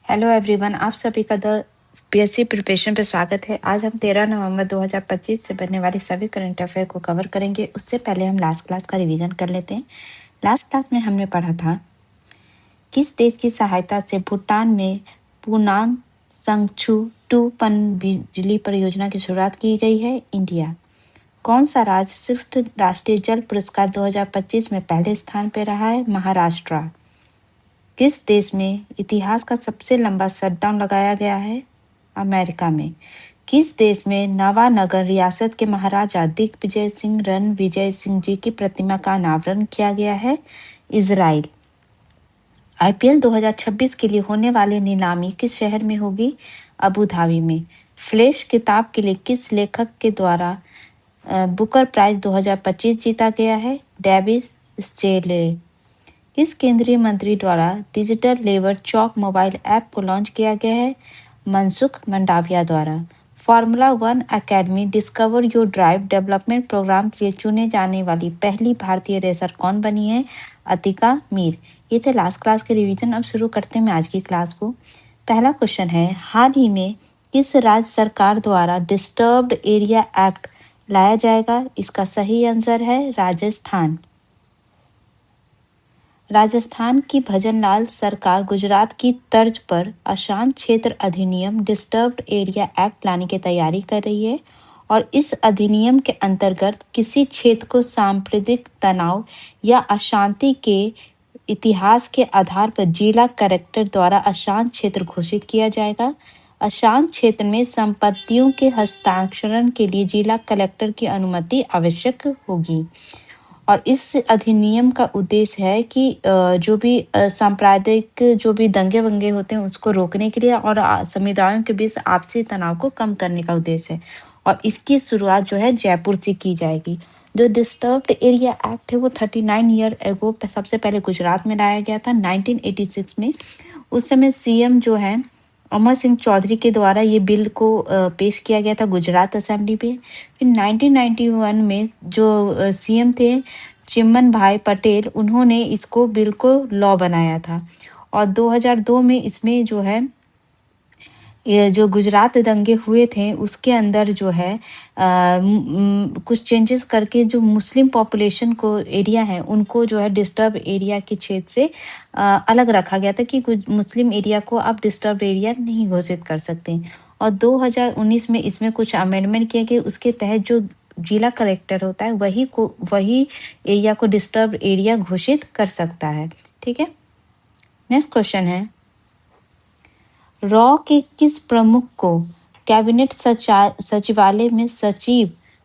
Hello everyone, आप सभी का द पीएससी प्रिपरेशन पे स्वागत है। आज हम 13 नवंबर 2025 से बनने वाली सभी करंट अफेयर को कवर करेंगे। उससे पहले हम लास्ट क्लास का रिवीजन कर लेते हैं। लास्ट क्लास में हमने पढ़ा था किस देश की सहायता से भूटान में पुनांग संगचू 2 पन बिजली परियोजना की शुरुआत की गई है। इंडिया। कौन सा राज्य 6th राष्ट्रीय जल पुरस्कार 2025 में पहले स्थान पर रहा है? महाराष्ट्र। किस देश में इतिहास का सबसे लंबा शटडाउन लगाया गया है? अमेरिका में। किस देश में नवानगर रियासत के महाराजा दिग्विजय सिंह रणविजय सिंह जी की प्रतिमा का अनावरण किया गया है? इजराइल। आईपीएल 2026 के लिए होने वाली नीलामी किस शहर में होगी? अबू धाबी में। फ्लैश किताब के लिए किस लेखक के द्वारा बुकर प्राइज 2025 जीता गया है? David Steele. किस केंद्रीय मंत्री द्वारा digital labour chowk mobile app को लॉन्च किया गया है? मनसुख मंडाविया द्वारा। Formula 1 academy discover your drive development programme के लिए चुने जाने वाली पहली भारतीय रेसर कौन बनी है? अतिका मीर। ये थे लास्ट क्लास के रिवीजन। अब शुरू करते हैं आज की क्लास को। पहला क्वेश्चन है, हाल ही में किस राज्य सरकार द्वारा डिस्टर्ब्ड एरिया एक्ट लाया जाएगा? इसका सही आंसर है राजस्थान। राजस्थान की भजनलाल सरकार गुजरात की तर्ज पर अशांत क्षेत्र अधिनियम डिस्टर्ब्ड एरिया एक्ट लाने की तैयारी कर रही है और इस अधिनियम के अंतर्गत किसी क्षेत्र को सांप्रदायिक तनाव या अशांति के इतिहास के आधार पर जिला कलेक्टर द्वारा अशांत क्षेत्र घोषित किया जाएगा। अशांत क्षेत्र में संपत्तियों के हस्तांतरण के लिए जिला कलेक्टर की अनुमति आवश्यक होगी और इस अधिनियम का उद्देश्य है कि जो भी सांप्रदायिक जो भी दंगे वंगे होते हैं उसको रोकने के लिए और समुदायों के बीच आपसी तनाव को कम करने का उद्देश्य है और इसकी शुरुआत जो है जयपुर से की जाएगी। जो डिस्टर्ब्ड एरिया एक्ट है वो 39 ईयर एगो सबसे पहले गुजरात में लाया गया था 1986 में। उस समय सीएम जो है अमर सिंह चौधरी के द्वारा ये बिल को पेश किया गया था गुजरात असेंबली पे। फिर 1991 में जो सीएम थे चिमन भाई पटेल, उन्होंने इसको बिल को लॉ बनाया था और 2002 में इसमें जो है ये जो गुजरात दंगे हुए थे उसके अंदर जो है कुछ चेंजेस करके जो मुस्लिम पॉपुलेशन को एरिया है उनको जो है डिस्टर्ब एरिया के क्षेत्र से अलग रखा गया था कि कुछ मुस्लिम एरिया को आप डिस्टर्ब एरिया नहीं घोषित कर सकते और 2019 में इसमें कुछ अमेंडमेंट किए गए। उसके तहत जो जिला कलेक्टर होता है वही एरिया को डिस्टर्ब एरिया घोषित कर सकता है। ठीक है, नेक्स्ट क्वेश्चन है, रॉ के किस प्रमुख को कैबिनेट सचिवालय में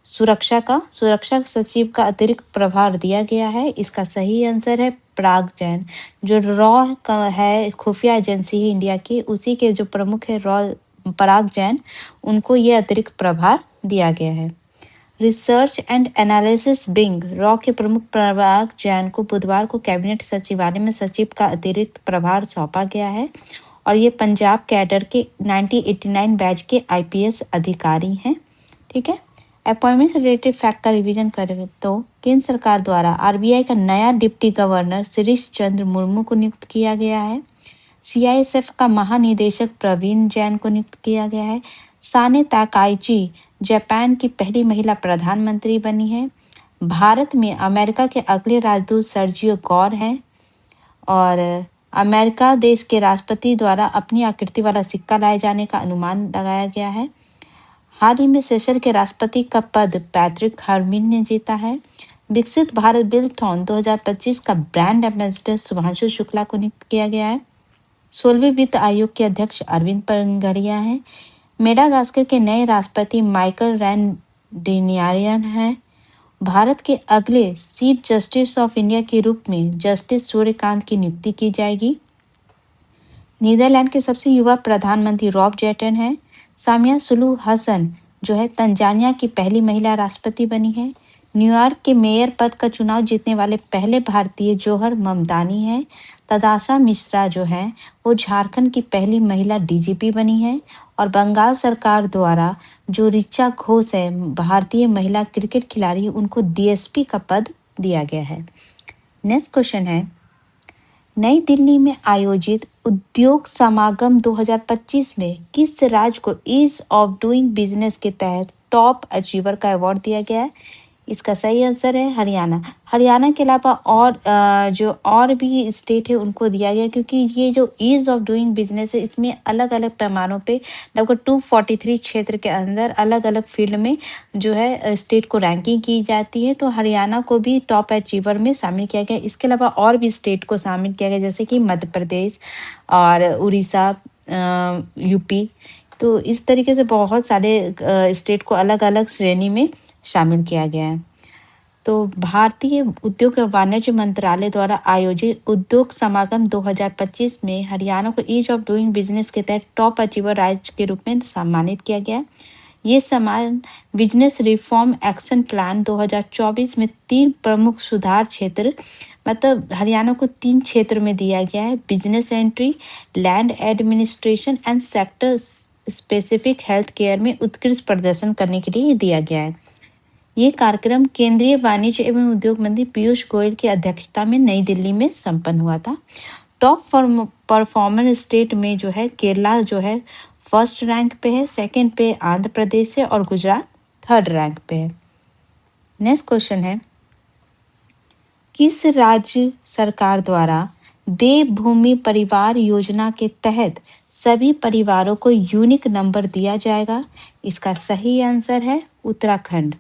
सुरक्षा सचिव का अतिरिक्त प्रभार दिया गया है? इसका सही आंसर है पराग जैन। जो रॉ का है खुफिया एजेंसी है इंडिया की, उसी के जो प्रमुख है रॉ पराग जैन, उनको ये अतिरिक्त प्रभार दिया गया है। Research and analysis wing raw के प्रमुख पराग जैन को बुधवार को कैबिनेट सचिवालय में सचिव का अतिरिक्त प्रभार सौंपा गया है और ये पंजाब कैडर के 1989 बैच के आईपीएस अधिकारी हैं। ठीक है, अपॉइंटमेंट से रिलेटेड फैक्ट का रिवीजन करें तो केंद्र सरकार द्वारा आरबीआई का नया डिप्टी गवर्नर शिरीष चंद्र मुर्मू को नियुक्त किया गया है। सीआईएसएफ का महानिदेशक प्रवीण जैन को नियुक्त किया गया है। साने ताकाइची जापान की पहली महिला प्रधानमंत्री बनी है। भारत में अमेरिका के अगले राजदूत सर्जियो गौर हैं और अमेरिका देश के राष्ट्रपति द्वारा अपनी आकृति वाला सिक्का लाए जाने का अनुमान लगाया गया है। हाल ही में सेशल के राष्ट्रपति का पद पैट्रिक हर्मिन ने जीता है। विकसित भारत बिल्डथॉन 2025 का ब्रांड एम्बेसडर शुभांशु शुक्ला को नियुक्त किया गया है। 16वें वित्त आयोग के अध्यक्ष अरविंद पंगरिया हैं। मेडागास्कर के नए राष्ट्रपति माइकल रैंडिनियारियन हैं। भारत के अगले चीफ जस्टिस ऑफ इंडिया के रूप में जस्टिस सूर्यकांत की नियुक्ति की जाएगी। नीदरलैंड के सबसे युवा प्रधानमंत्री रॉब जेटन हैं। सामिया सुलू हसन जो है तंजानिया की पहली महिला राष्ट्रपति बनी है। न्यूयॉर्क के मेयर पद का चुनाव जीतने वाले पहले भारतीय जौहर ममदानी हैं। तदाशा मिश्रा जो हैं वो झारखंड की पहली महिला डीजीपी बनी है और बंगाल सरकार द्वारा जो ऋचा घोष है भारतीय महिला क्रिकेट खिलाड़ी, उनको डीएसपी का पद दिया गया है। नेक्स्ट क्वेश्चन है, नई दिल्ली में आयोजित उद्योग समागम 2025 में किस राज्य को ईज ऑफ डूइंग बिजनेस के तहत टॉप अचीवर का अवार्ड दिया गया है? इसका सही आंसर है हरियाणा। हरियाणा के अलावा और जो और भी स्टेट है उनको दिया गया, क्योंकि ये जो ईज ऑफ डूइंग बिजनेस है इसमें अलग अलग पैमानों पे लगभग 243 क्षेत्र के अंदर अलग अलग फील्ड में जो है स्टेट को रैंकिंग की जाती है। तो हरियाणा को भी टॉप अचीवर में शामिल किया गया। इसके अलावा और भी स्टेट को शामिल किया गया, जैसे कि मध्य प्रदेश और उड़ीसा, यूपी। तो इस तरीके से बहुत सारे स्टेट को अलग अलग श्रेणी में शामिल किया गया है। तो भारतीय उद्योग एवं वाणिज्य मंत्रालय द्वारा आयोजित उद्योग समागम 2025 में हरियाणा को ईज ऑफ डूइंग बिजनेस के तहत टॉप अचीवर राज्य के रूप में सम्मानित किया गया। ये सम्मान बिजनेस रिफॉर्म एक्शन प्लान 2024 में 3 प्रमुख सुधार क्षेत्र, मतलब हरियाणा को 3 क्षेत्र में दिया गया है: business entry, land administration and sector specific health care में उत्कृष्ट प्रदर्शन करने के लिए दिया गया है। ये कार्यक्रम केंद्रीय वाणिज्य एवं उद्योग मंत्री पीयूष गोयल की अध्यक्षता में नई दिल्ली में संपन्न हुआ था। टॉप परफॉर्मर स्टेट में जो है केरला जो है फर्स्ट रैंक पे है, सेकंड पे आंध्र प्रदेश है और गुजरात थर्ड रैंक पे है। नेक्स्ट क्वेश्चन है, किस राज्य सरकार द्वारा देवभूमि परिवार योजना के तहत सभी परिवारों को यूनिक नंबर दिया जाएगा? इसका सही आंसर है उत्तराखंड।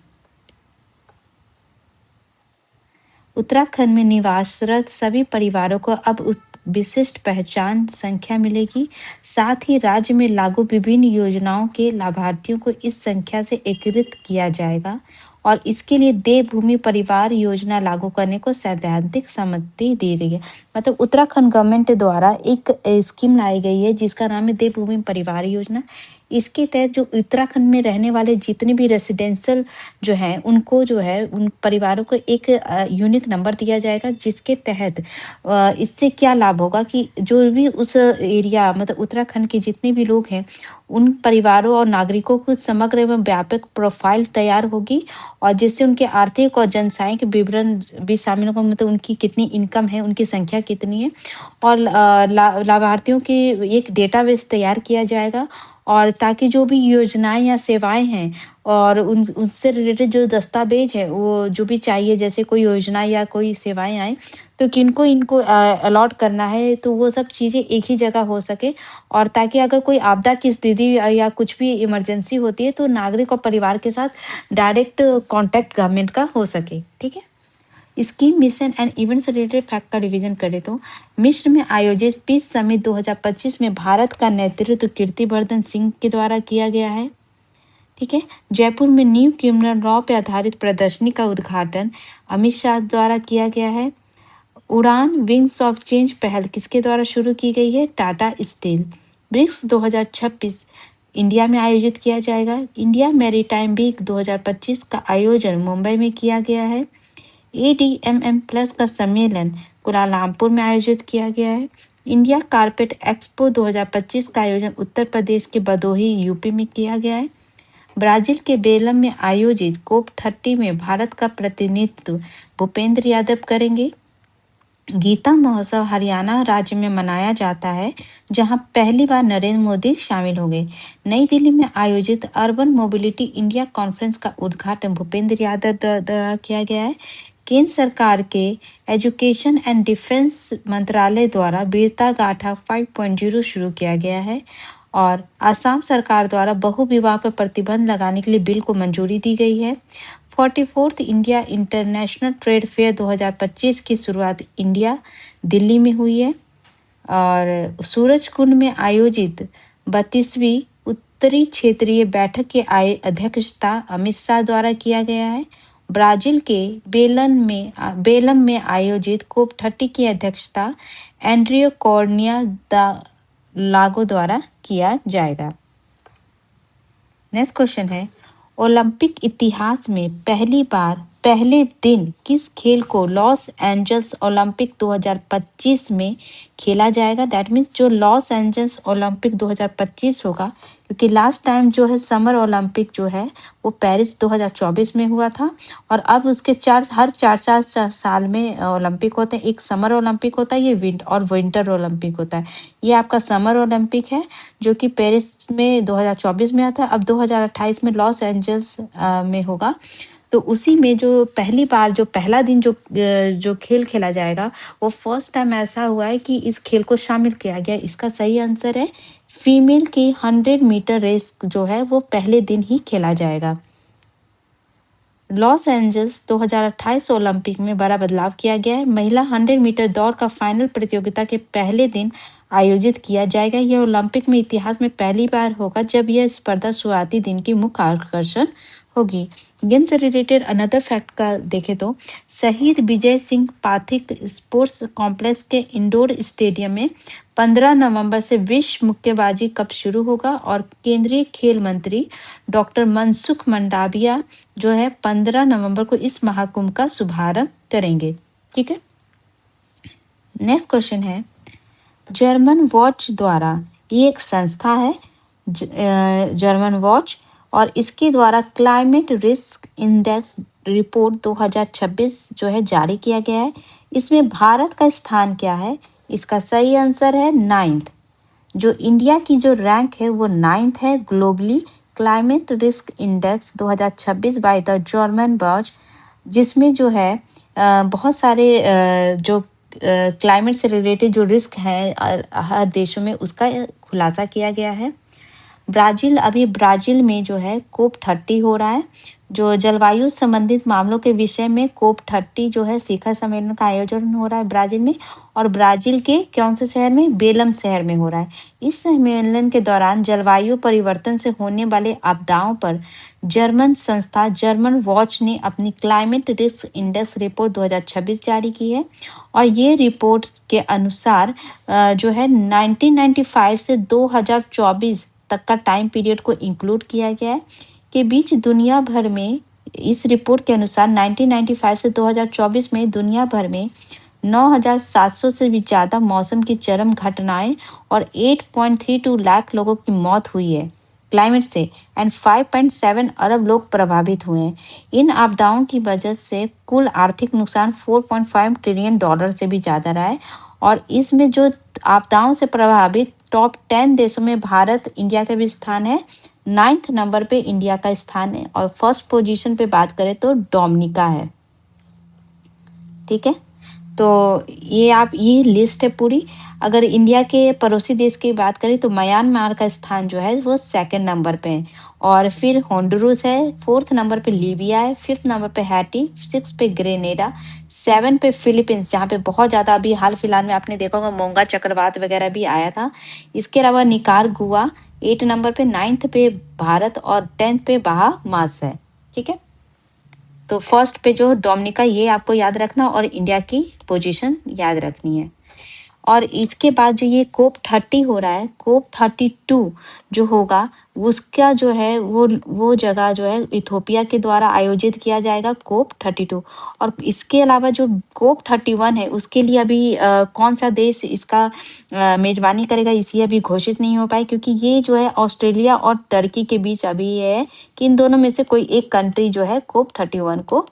उत्तराखंड में निवासरत सभी परिवारों को अब विशिष्ट पहचान संख्या मिलेगी। साथ ही राज्य में लागू विभिन्न योजनाओं के लाभार्थियों को इस संख्या से एकीकृत किया जाएगा और इसके लिए देवभूमि परिवार योजना लागू करने को सैद्धांतिक सहमति दी गई है। मतलब उत्तराखंड गवर्नमेंट द्वारा एक स्कीम लाई गई है जिसका नाम है देवभूमि परिवार योजना। इसके तहत जो उत्तराखंड में रहने वाले जितने भी रेसिडेंशियल जो हैं उनको जो है उन परिवारों को एक यूनिक नंबर दिया जाएगा, जिसके तहत इससे क्या लाभ होगा कि जो भी उस एरिया मतलब उत्तराखंड के जितने भी लोग हैं उन परिवारों और नागरिकों को समग्र एवं व्यापक प्रोफाइल तैयार होगी और जिससे उनके आर्थिक और जनसांख्यिक विवरण भी शामिल होगा, मतलब उनकी कितनी इनकम है, उनकी संख्या कितनी है और लाभार्थियों के एक डेटाबेस तैयार किया जाएगा और ताकि जो भी योजनाएं या सेवाएं हैं और उनसे रिलेटेड जो दस्तावेज है वो जो भी चाहिए, जैसे कोई योजना या कोई सेवाएं आए तो किनको इनको अलॉट करना है, तो वो सब चीज़ें एक ही जगह हो सके और ताकि अगर कोई आपदा की स्थिति या कुछ भी इमरजेंसी होती है तो नागरिक और परिवार के साथ डायरेक्ट कांटेक्ट गवर्नमेंट का हो सके। ठीक है। Scheme mission and events related fact का रिवीजन करें तो मिस्र में आयोजित पीस समिट 2025 में भारत का नेतृत्व कीर्तिवर्धन सिंह के द्वारा किया गया है। ठीक है। जयपुर में न्यू क्रिमिनल लॉ पर आधारित प्रदर्शनी का उद्घाटन अमित शाह द्वारा किया गया है। उड़ान विंग्स ऑफ चेंज पहल किसके द्वारा शुरू की गई है? टाटा स्टील। ब्रिक्स 2026 इंडिया में आयोजित किया जाएगा। इंडिया मैरीटाइम वीक 2025 का आयोजन मुंबई में किया गया है। ADMM प्लस का सम्मेलन कुलालमपुर में आयोजित किया गया है। इंडिया कारपेट एक्सपो 2025 का आयोजन उत्तर प्रदेश के भदोही यूपी में किया गया है। ब्राजील के बेलम में आयोजित कोप 30 में भारत का प्रतिनिधित्व भूपेंद्र यादव करेंगे। गीता महोत्सव हरियाणा राज्य में मनाया जाता है, जहां पहली बार नरेंद्र मोदी शामिल हो गए। नई दिल्ली में आयोजित अर्बन मोबिलिटी इंडिया कॉन्फ्रेंस का उद्घाटन भूपेंद्र यादव द्वारा किया गया है। केंद्र सरकार के एजुकेशन एंड डिफेंस मंत्रालय द्वारा वीरता गाथा 5.0 शुरू किया गया है और असम सरकार द्वारा बहु विवाह पर प्रतिबंध लगाने के लिए बिल को मंजूरी दी गई है। 44th India international trade fair 2025 की शुरुआत इंडिया दिल्ली में हुई है और सूरजकुंड में आयोजित 32वीं उत्तरी क्षेत्रीय बैठक की अध्यक्षता अमित शाह द्वारा किया गया है। ब्राजील के बेलम में आयोजित कोप 30 की अध्यक्षता एंड्रियो कॉर्निया दा लागो द्वारा किया जाएगा। नेक्स्ट क्वेश्चन है, ओलंपिक इतिहास में पहली बार पहले दिन किस खेल को लॉस एंजल्स ओलंपिक 2025 में खेला जाएगा? दैट मीन्स जो लॉस एंजल्स ओलंपिक 2025 होगा, क्योंकि लास्ट टाइम जो है समर ओलंपिक जो है वो पेरिस 2024 में हुआ था, और अब उसके हर 4 साल में ओलंपिक होते हैं। एक समर ओलंपिक होता है, ये विंटर ओलंपिक होता है। ये आपका समर ओलंपिक है जो कि पेरिस में 2024 में आता है, अब 2028 में लॉस एंजल्स में होगा। तो उसी में जो पहली बार जो पहला दिन जो खेल खेला जाएगा, वो फर्स्ट टाइम ऐसा हुआ है कि इस खेल को शामिल किया गया। इसका सही आंसर है फीमेल की 100 मीटर रेस जो है वो पहले दिन ही खेला जाएगा। लॉस एंजल्स 2028 ओलंपिक में बड़ा बदलाव किया गया है। महिला 100 मीटर दौड़ का फाइनल प्रतियोगिता के पहले दिन आयोजित किया जाएगा। यह ओलंपिक में इतिहास में पहली बार होगा जब यह स्पर्धा शुरुआती दिन की मुख्य आकर्षण होगी। गेम से रिलेटेड अनदर फैक्ट का देखें तो शहीद विजय सिंह पाथिक स्पोर्ट्स कॉम्प्लेक्स के इंडोर स्टेडियम में 15 नवंबर से विश्व मुक्केबाजी कप शुरू होगा, और केंद्रीय खेल मंत्री डॉक्टर मनसुख मंडाविया जो है 15 नवंबर को इस महाकुंभ का शुभारंभ करेंगे। ठीक है, नेक्स्ट क्वेश्चन है, जर्मन वॉच द्वारा, ये एक संस्था है जर्मन वॉच, और इसके द्वारा क्लाइमेट रिस्क इंडेक्स रिपोर्ट 2026 जो है जारी किया गया है। इसमें भारत का स्थान क्या है? इसका सही आंसर है 9th। जो इंडिया की जो रैंक है वो 9th है globally climate risk index 2026 by the German watch, जिसमें जो है बहुत सारे जो क्लाइमेट से रिलेटेड जो रिस्क है हर देशों में, उसका खुलासा किया गया है। ब्राजील में जो है कोप 30 हो रहा है, जो जलवायु संबंधित मामलों के विषय में कोप 30 जो है शिखर सम्मेलन का आयोजन हो रहा है ब्राजील में, और ब्राजील के कौन से शहर में? बेलम शहर में हो रहा है। इस सम्मेलन के दौरान जलवायु परिवर्तन से होने वाले आपदाओं पर जर्मन संस्था जर्मन वॉच ने अपनी क्लाइमेट रिस्क इंडेक्स रिपोर्ट 2026 जारी की है, और ये रिपोर्ट के अनुसार जो है 1995 से 2024 तक का टाइम पीरियड को इंक्लूड किया गया है के बीच दुनिया भर में, इस रिपोर्ट के अनुसार 1995 से 2024 में दुनिया भर में 9,700 से भी ज़्यादा मौसम की चरम घटनाएं और 8.32 लाख लोगों की मौत हुई है क्लाइमेट से, एंड 5.7 अरब लोग प्रभावित हुए हैं। इन आपदाओं की वजह से कुल आर्थिक नुकसान 4.5 ट्रिलियन डॉलर से भी ज़्यादा रहा है, और इसमें जो आपदाओं से प्रभावित टॉप 10 देशों में भारत, इंडिया का भी स्थान है। 9th नंबर पे इंडिया का स्थान है, और फर्स्ट पोजीशन पे बात करें तो डोमिनिका है। ठीक है, तो ये लिस्ट है पूरी। अगर इंडिया के पड़ोसी देश की बात करें तो म्यांमार का स्थान जो है वो 2nd नंबर पे है, और फिर होंडुरस है, 4th नंबर पे लीबिया है, 5th नंबर पे हैटी, 6 पे ग्रेनेडा, 7 पे फिलीपींस, जहाँ पे बहुत ज़्यादा अभी हाल फिलहाल में आपने देखा होगा मोंगा चक्रवात वगैरह भी आया था। इसके अलावा निकारागुआ 8 नंबर पे, 9th पे भारत, और 10th पे बहामास है। ठीक है, तो फर्स्ट पे जो डोमिनिका, ये आपको याद रखना, और इंडिया की पोजीशन याद रखनी है। और इसके बाद जो ये कोप 30 हो रहा है, कोप 32 जो होगा उसका जो है वो जगह जो है इथोपिया के द्वारा आयोजित किया जाएगा, कोप 32। और इसके अलावा जो कोप 31 है उसके लिए अभी कौन सा देश इसका मेजबानी करेगा इसी अभी घोषित नहीं हो पाए, क्योंकि ये जो है ऑस्ट्रेलिया और टर्की के बीच अभी है कि इन दोनों में से कोई एक कंट्री जो है कोप 31 को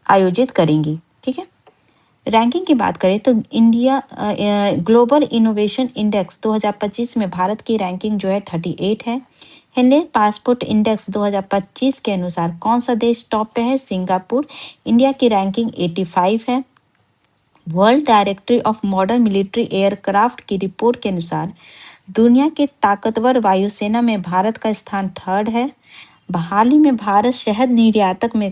आयोजित करेंगी। ठीक है, रैंकिंग की बात करें तो इंडिया ग्लोबल इनोवेशन इंडेक्स 2025 में भारत की रैंकिंग जो है 38 है। हिंदी पासपोर्ट इंडेक्स 2025 के अनुसार कौन सा देश टॉप पे है? सिंगापुर। इंडिया की रैंकिंग 85 है। World directory of modern military aircraft की रिपोर्ट के अनुसार दुनिया के ताकतवर वायुसेना में भारत का स्थान 3rd है। हाल ही में भारत शहद निर्यातक में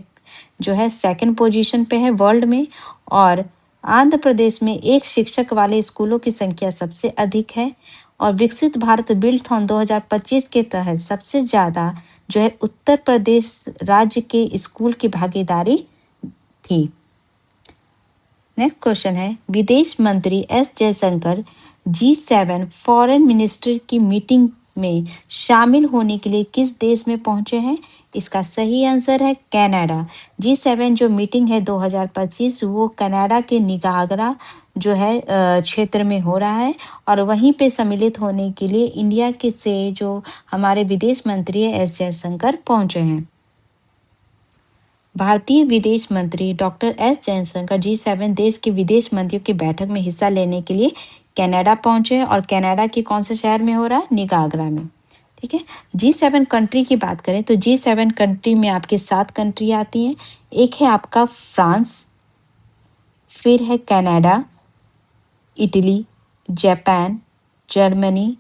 जो है 2nd पोजीशन पे है वर्ल्ड में, और आंध्र प्रदेश में एक शिक्षक वाले स्कूलों की संख्या सबसे अधिक है, और विकसित भारत बिल्डथॉन 2025 के तहत सबसे ज़्यादा जो है उत्तर प्रदेश राज्य के स्कूल की भागीदारी थी। नेक्स्ट क्वेश्चन है, विदेश मंत्री S Jaishankar G7 foreign minister की मीटिंग में शामिल होने के लिए किस देश में पहुंचे हैं? इसका सही आंसर है कनाडा। G7 जो मीटिंग है 2025 वो कनाडा के निकाग्रा जो है क्षेत्र में हो रहा है और वहीं पे सम्मिलित होने के लिए इंडिया के से जो हमारे विदेश मंत्री है एस जयशंकर पहुंचे हैं। भारतीय विदेश मंत्री डॉक्टर एस जयशंकर G7 देश के विदेश मंत्रियों की बैठक में हिस्सा लेने के लिए कनाडा पहुंचे और कनाडा के कौन से शहर में हो रहा है? निकाग्रा में। ठीक है। G7 कंट्री की बात करें तो G7 कंट्री में आपके 7 कंट्री आती हैं। एक है आपका फ्रांस, फिर है Canada, Italy, Japan, Germany,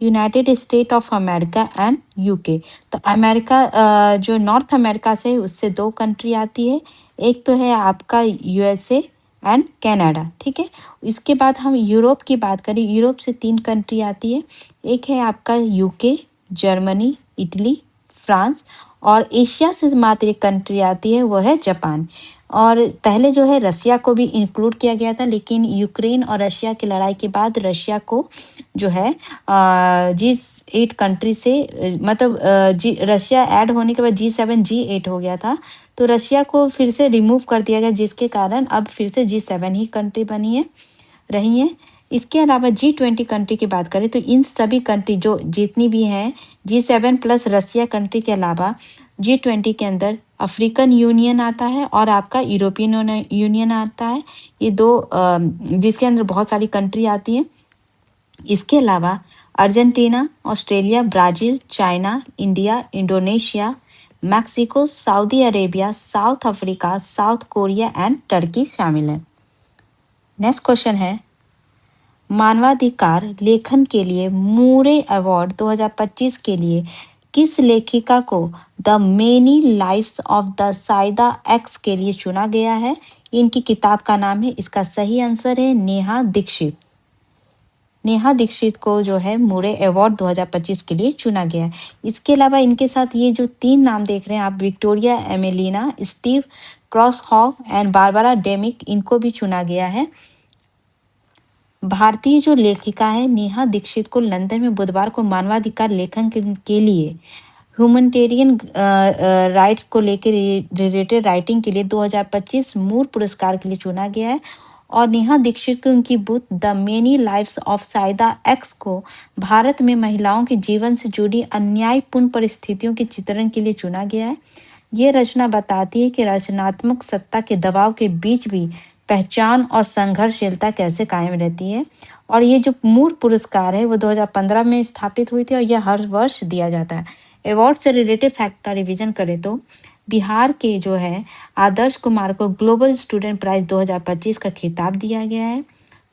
United state of America and UK. तो अमेरिका जो नॉर्थ अमेरिका से है उससे 2 कंट्री आती है। एक तो है आपका यूएसए एंड कनाडा। ठीक है। इसके बाद हम यूरोप की बात करें, यूरोप से 3 कंट्री आती है। एक है आपका यूके, जर्मनी, इटली, फ्रांस और एशिया से मात्र एक कंट्री आती है वो है जापान। और पहले जो है रशिया को भी इंक्लूड किया गया था, लेकिन यूक्रेन और रशिया की लड़ाई के बाद रशिया को जो है G8 कंट्री से मतलब रशिया ऐड होने के बाद G7 G8 हो गया था, तो रशिया को फिर से रिमूव कर दिया गया, जिसके कारण अब फिर से G7 ही कंट्री बनी है रही हैं। इसके अलावा G20 कंट्री की बात करें तो इन सभी कंट्री जो जितनी भी हैं G7 प्लस रशिया कंट्री के अलावा G20 के अंदर अफ्रीकन यूनियन आता है और आपका यूरोपियन यूनियन आता है। ये 2 जिसके अंदर बहुत सारी कंट्री आती हैं। इसके अलावा Argentina, Australia, Brazil, China, India, Indonesia, Mexico, Saudi Arabia, south Africa, south Korea and Turkey शामिल हैं। नेक्स्ट क्वेश्चन है, मानवाधिकार लेखन के लिए मूरे अवार्ड 2025 के लिए किस लेखिका को the many lifes of the Syeda X के लिए चुना गया है? इनकी किताब का नाम है, इसका सही आंसर है नेहा दीक्षित। नेहा दीक्षित को जो है मूरे अवार्ड 2025 के लिए चुना गया है। इसके अलावा इनके साथ ये जो 3 नाम देख रहे हैं आप, विक्टोरिया एमेलिना, स्टीव क्रॉसहॉफ एंड बारबरा डेमिक, इनको भी चुना गया है। भारतीय जो लेखिका है नेहा दीक्षित को लंदन में बुधवार को मानवाधिकार लेखन के लिए ह्यूमैनिटेरियन राइट्स को लेकर रिलेटेड राइटिंग के लिए 2025 मूर पुरस्कार के लिए चुना गया है और नेहा दीक्षित को उनकी book the many lives of Saida x को भारत में महिलाओं के जीवन से जुड़ी अन्यायपूर्ण परिस्थितियों के चित्रण के लिए चुना गया है। ये रचना बताती है कि रचनात्मक सत्ता के दबाव के बीच भी पहचान और संघर्षशीलता कैसे कायम रहती है। और ये जो मूर पुरस्कार है वो 2015 में स्थापित हुई थी और यह हर वर्ष दिया जाता है। अवार्ड से रिलेटेड फैक्ट का रिवीजन करें तो बिहार के जो है आदर्श कुमार को ग्लोबल स्टूडेंट प्राइज 2025 का खिताब दिया गया है।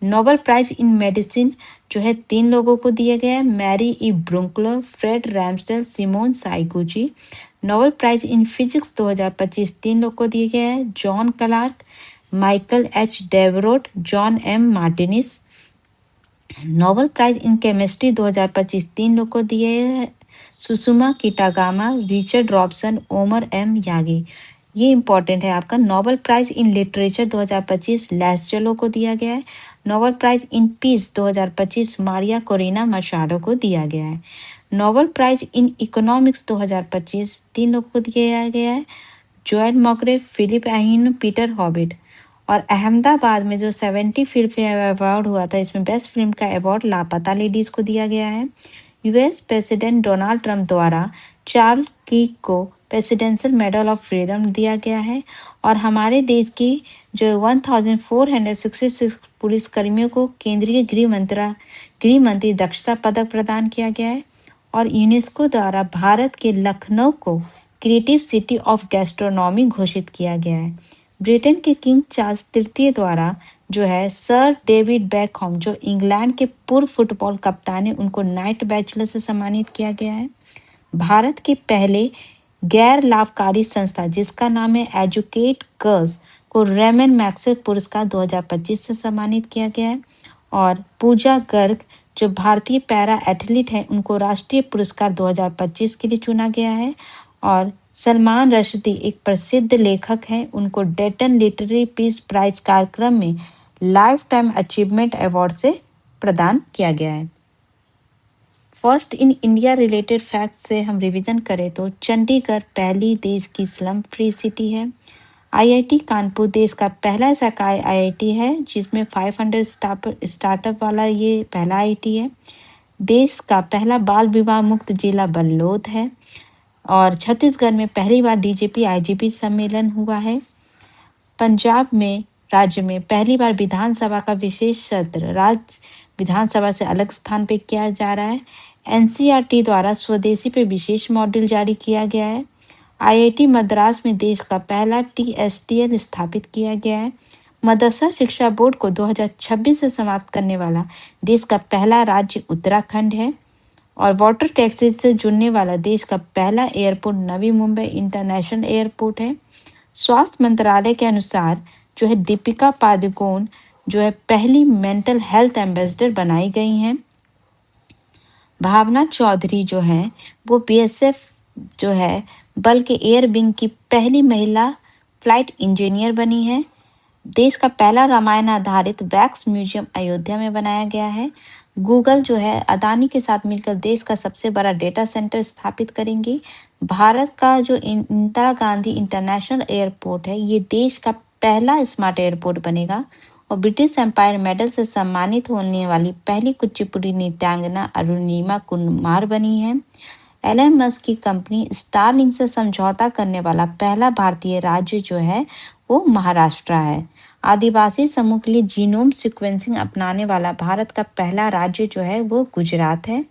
नोबेल प्राइज इन मेडिसिन जो है 3 लोगों को दिया गया है, Mary E Brunkow, Fred Ramsdell, Simon Sakaguchi. Nobel prize in physics 2025 3 लोग को दिए गए हैं, John Clarke, Michael H Devoret, John M Martinis. Nobel prize in chemistry 2025 3 लोग को दिए हैं, Susumu Kitagawa, Richard Robson, Omar M Yaghi. ये इंपॉर्टेंट है आपका। Nobel prize in literature 2025 Laszlo को दिया गया है। Nobel prize in peace 2025 Maria Corina Machado को दिया गया है। नोबेल प्राइज इन इकोनॉमिक्स 2025 3 लोगों को दिया गया है, जोएल मॉकरे, फिलिप एहिन, पीटर हॉबिट। और अहमदाबाद में जो 70 फिल्म फेयर अवार्ड हुआ था, इसमें बेस्ट फिल्म का अवार्ड लापता लेडीज को दिया गया है। यूएस प्रेसिडेंट डोनाल्ड ट्रंप द्वारा चार्ल्स कीक को प्रेसिडेंशियल मेडल ऑफ फ्रीडम दिया गया है। और हमारे देश की जो 1466 पुलिसकर्मियों को केंद्रीय गृह मंत्री दक्षता पदक प्रदान किया गया है। और यूनेस्को द्वारा भारत के लखनऊ को क्रिएटिव सिटी ऑफ गैस्ट्रोनॉमी घोषित किया गया है। ब्रिटेन के किंग चार्ल्स तृतीय द्वारा जो है सर डेविड बेकहम जो इंग्लैंड के पूर्व फुटबॉल कप्तान है, उनको नाइट बैचलर से सम्मानित किया गया है। भारत के पहले गैर लाभकारी संस्था जिसका नाम है एजुकेट गर्ल्स को रेमन मैक्सेल पुरस्कार 2025 से सम्मानित किया गया है। और पूजा गर्ग जो भारतीय पैरा एथलीट हैं, उनको राष्ट्रीय पुरस्कार 2025 के लिए चुना गया है। और सलमान रश्दी एक प्रसिद्ध लेखक हैं, उनको डेटन लिटरेरी पीस प्राइज कार्यक्रम में लाइफ टाइम अचीवमेंट अवार्ड से प्रदान किया गया है। First in India related fact से हम रिवीजन करें तो चंडीगढ़ पहली देश की स्लम फ्री सिटी है। आईआईटी कानपुर देश का पहला ऐसा आईआईटी है जिसमें 500 स्टार्टअप वाला ये पहला आईआईटी है। देश का पहला बाल विवाह मुक्त जिला बल्लोद है। और छत्तीसगढ़ में पहली बार डीजीपी आईजीपी सम्मेलन हुआ है। पंजाब में राज्य में पहली बार विधानसभा का विशेष सत्र राज्य विधानसभा से अलग स्थान पे किया जा रहा है। एनसीईआरटी द्वारा स्वदेशी पे विशेष मॉड्यूल जारी किया गया है। आईआईटी मद्रास में देश का पहला टीएसटीएल स्थापित किया गया है। मदरसा शिक्षा बोर्ड को 2026 से समाप्त करने वाला देश का पहला राज्य उत्तराखंड है। और वाटर टैक्सी से जुड़ने वाला देश का पहला airport Navi Mumbai international airport है। स्वास्थ्य मंत्रालय के अनुसार जो है दीपिका पादुकोण जो है पहली मेंटल हेल्थ एम्बेसडर बनाई गई हैं। भावना चौधरी जो है वो बीएसएफ जो है बल के एयर विंग की पहली महिला फ्लाइट इंजीनियर बनी है। देश का पहला रामायण आधारित वैक्स म्यूजियम अयोध्या में बनाया गया है। गूगल जो है अदानी के साथ मिलकर देश का सबसे बड़ा डेटा सेंटर स्थापित करेंगी। भारत का जो इंदिरा गांधी इंटरनेशनल एयरपोर्ट है ये देश का पहला स्मार्ट एयरपोर्ट बनेगा। और ब्रिटिश एम्पायर मेडल से सम्मानित होने वाली पहली कुचिपुड़ी नृत्यांगना अरुणिमा कुमार बनी है। एलन मस्क की कंपनी स्टारलिंक से समझौता करने वाला पहला भारतीय राज्य जो है वो महाराष्ट्र है। आदिवासी समूह के लिए जीनोम सीक्वेंसिंग अपनाने वाला भारत का पहला राज्य जो है वो गुजरात है।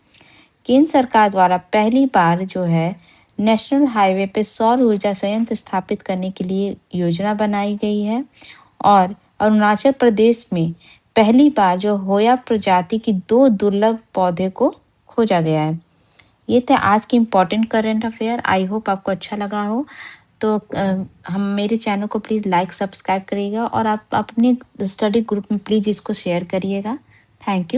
केंद्र सरकार द्वारा पहली बार जो है नेशनल हाईवे पे सौर ऊर्जा संयंत्र स्थापित करने के लिए योजना बनाई गई है। और अरुणाचल प्रदेश में पहली बार जो होया प्रजाति की 2 दुर्लभ पौधे को खोजा गया है। ये थे आज के important current affair. I hope आपको अच्छा लगा हो। तो हम मेरे चैनल को प्लीज़ लाइक सब्सक्राइब करिएगा और आप अपने स्टडी ग्रुप में प्लीज़ इसको शेयर करिएगा। Thank you.